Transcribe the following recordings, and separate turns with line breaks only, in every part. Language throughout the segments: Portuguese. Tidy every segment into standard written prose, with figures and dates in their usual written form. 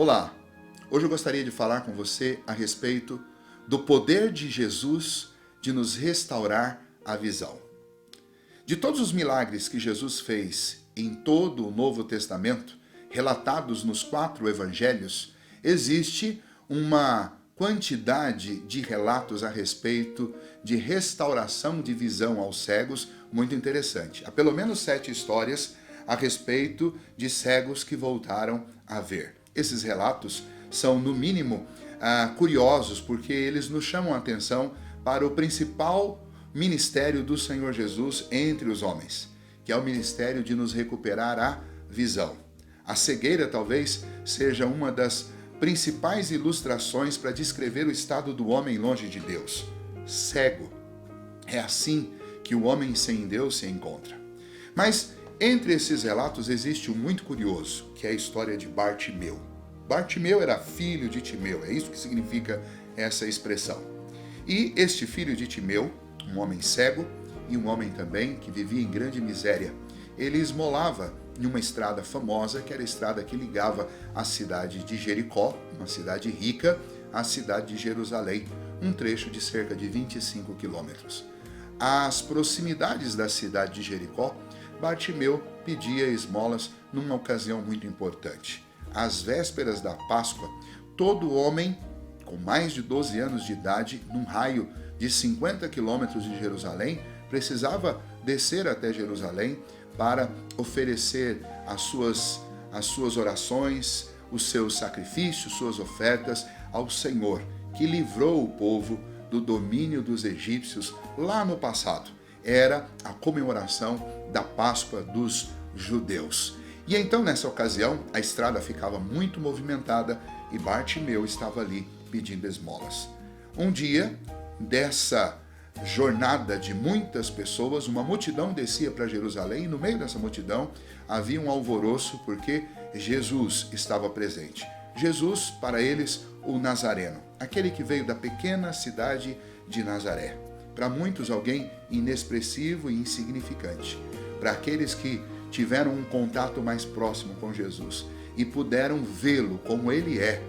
Olá, hoje eu gostaria de falar com você a respeito do poder de Jesus de nos restaurar a visão. De todos os milagres que Jesus fez em todo o Novo Testamento, relatados nos 4 evangelhos, existe uma quantidade de relatos a respeito de restauração de visão aos cegos muito interessante. Há pelo menos 7 histórias a respeito de cegos que voltaram a ver. Esses relatos são, no mínimo, curiosos, porque eles nos chamam a atenção para o principal ministério do Senhor Jesus entre os homens, que é o ministério de nos recuperar a visão. A cegueira talvez seja uma das principais ilustrações para descrever o estado do homem longe de Deus. Cego. É assim que o homem sem Deus se encontra. Mas entre esses relatos existe um muito curioso, que é a história de Bartimeu. Bartimeu era filho de Timeu, é isso que significa essa expressão. E este filho de Timeu, um homem cego e um homem também que vivia em grande miséria, ele esmolava em uma estrada famosa, que era a estrada que ligava a cidade de Jericó, uma cidade rica, à cidade de Jerusalém, um trecho de cerca de 25 quilômetros. Às proximidades da cidade de Jericó, Bartimeu pedia esmolas numa ocasião muito importante. Às vésperas da Páscoa, todo homem com mais de 12 anos de idade, num raio de 50 quilômetros de Jerusalém, precisava descer até Jerusalém para oferecer as suas orações, os seus sacrifícios, suas ofertas ao Senhor, que livrou o povo do domínio dos egípcios lá no passado. Era a comemoração da Páscoa dos judeus. E então, nessa ocasião, a estrada ficava muito movimentada e Bartimeu estava ali pedindo esmolas. Um dia, dessa jornada de muitas pessoas, uma multidão descia para Jerusalém e no meio dessa multidão havia um alvoroço porque Jesus estava presente. Jesus, para eles, o Nazareno, aquele que veio da pequena cidade de Nazaré. Para muitos, alguém inexpressivo e insignificante. Para aqueles que tiveram um contato mais próximo com Jesus e puderam vê-lo como ele é,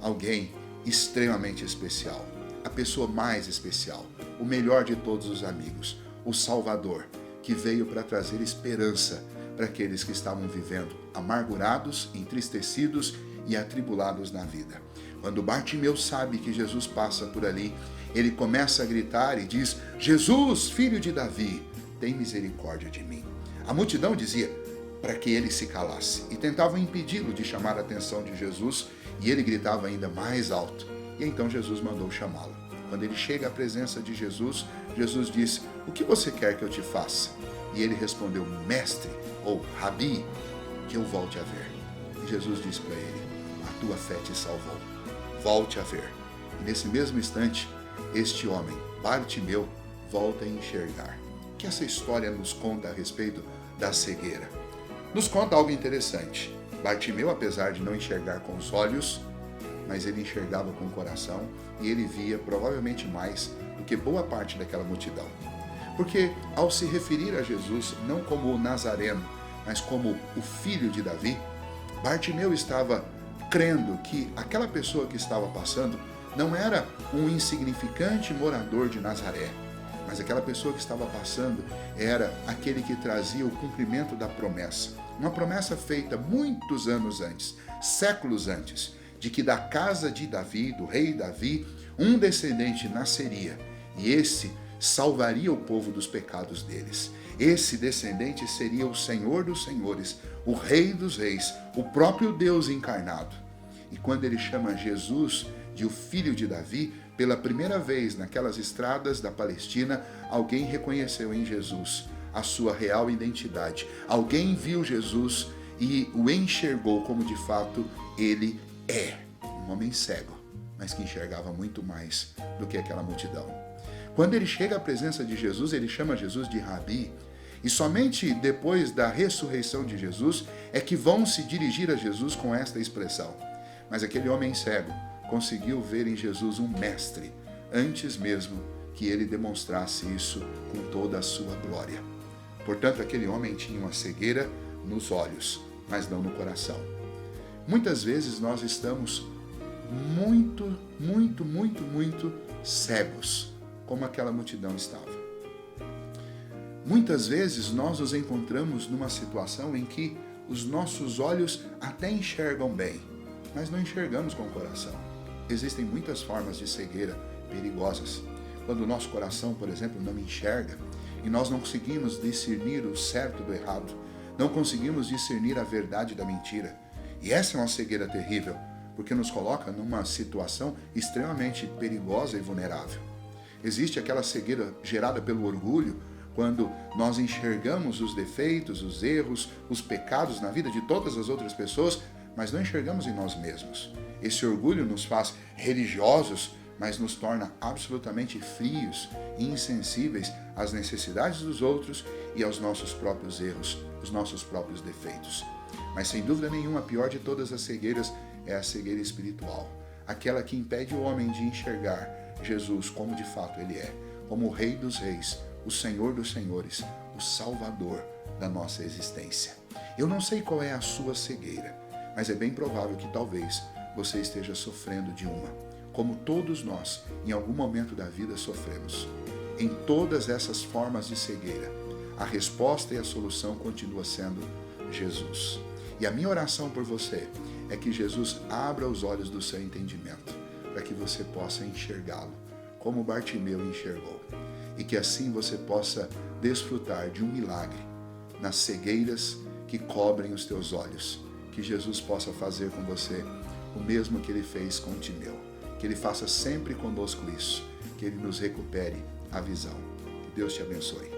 alguém extremamente especial. A pessoa mais especial, o melhor de todos os amigos, o Salvador, que veio para trazer esperança para aqueles que estavam vivendo amargurados, entristecidos e atribulados na vida. Quando Bartimeu sabe que Jesus passa por ali, ele começa a gritar e diz: Jesus, filho de Davi, tem misericórdia de mim. A multidão dizia para que ele se calasse e tentavam impedi-lo de chamar a atenção de Jesus, e ele gritava ainda mais alto. E então Jesus mandou chamá-lo. Quando ele chega à presença de Jesus, Jesus disse: o que você quer que eu te faça? E ele respondeu: mestre, ou rabi, que eu volte a ver. E Jesus disse para ele: a tua fé te salvou, volte a ver. E nesse mesmo instante, este homem, Bartimeu, volta a enxergar. O que essa história nos conta a respeito da cegueira? Nos conta algo interessante. Bartimeu, apesar de não enxergar com os olhos, mas ele enxergava com o coração e ele via provavelmente mais do que boa parte daquela multidão. Porque ao se referir a Jesus não como o Nazareno, mas como o filho de Davi, Bartimeu estava crendo que aquela pessoa que estava passando não era um insignificante morador de Nazaré, mas aquela pessoa que estava passando era aquele que trazia o cumprimento da promessa. Uma promessa feita muitos anos antes, séculos antes, de que da casa de Davi, do rei Davi, um descendente nasceria, e esse salvaria o povo dos pecados deles. Esse descendente seria o Senhor dos senhores, o Rei dos reis, o próprio Deus encarnado. E quando ele chama Jesus de o filho de Davi, pela primeira vez naquelas estradas da Palestina, alguém reconheceu em Jesus a sua real identidade. Alguém viu Jesus e o enxergou como de fato ele é. Um homem cego, mas que enxergava muito mais do que aquela multidão. Quando ele chega à presença de Jesus, ele chama Jesus de Rabi. E somente depois da ressurreição de Jesus é que vão se dirigir a Jesus com esta expressão. Mas aquele homem cego conseguiu ver em Jesus um mestre, antes mesmo que ele demonstrasse isso com toda a sua glória. Portanto, aquele homem tinha uma cegueira nos olhos, mas não no coração. Muitas vezes nós estamos muito cegos, como aquela multidão estava. Muitas vezes nós nos encontramos numa situação em que os nossos olhos até enxergam bem, mas não enxergamos com o coração. Existem muitas formas de cegueira perigosas. Quando o nosso coração, por exemplo, não enxerga e nós não conseguimos discernir o certo do errado, não conseguimos discernir a verdade da mentira. E essa é uma cegueira terrível, porque nos coloca numa situação extremamente perigosa e vulnerável. Existe aquela cegueira gerada pelo orgulho, quando nós enxergamos os defeitos, os erros, os pecados na vida de todas as outras pessoas, mas não enxergamos em nós mesmos. Esse orgulho nos faz religiosos, mas nos torna absolutamente frios e insensíveis às necessidades dos outros e aos nossos próprios erros, os nossos próprios defeitos. Mas sem dúvida nenhuma, a pior de todas as cegueiras é a cegueira espiritual, aquela que impede o homem de enxergar Jesus como de fato ele é, como o Rei dos Reis, o Senhor dos Senhores, o Salvador da nossa existência. Eu não sei qual é a sua cegueira, mas é bem provável que talvez você esteja sofrendo de uma, como todos nós, em algum momento da vida sofremos. Em todas essas formas de cegueira, a resposta e a solução continua sendo Jesus. E a minha oração por você é que Jesus abra os olhos do seu entendimento, para que você possa enxergá-lo, como Bartimeu enxergou. E que assim você possa desfrutar de um milagre nas cegueiras que cobrem os teus olhos. Que Jesus possa fazer com você o mesmo que ele fez com Timeu. Que ele faça sempre conosco isso. Que ele nos recupere a visão. Que Deus te abençoe.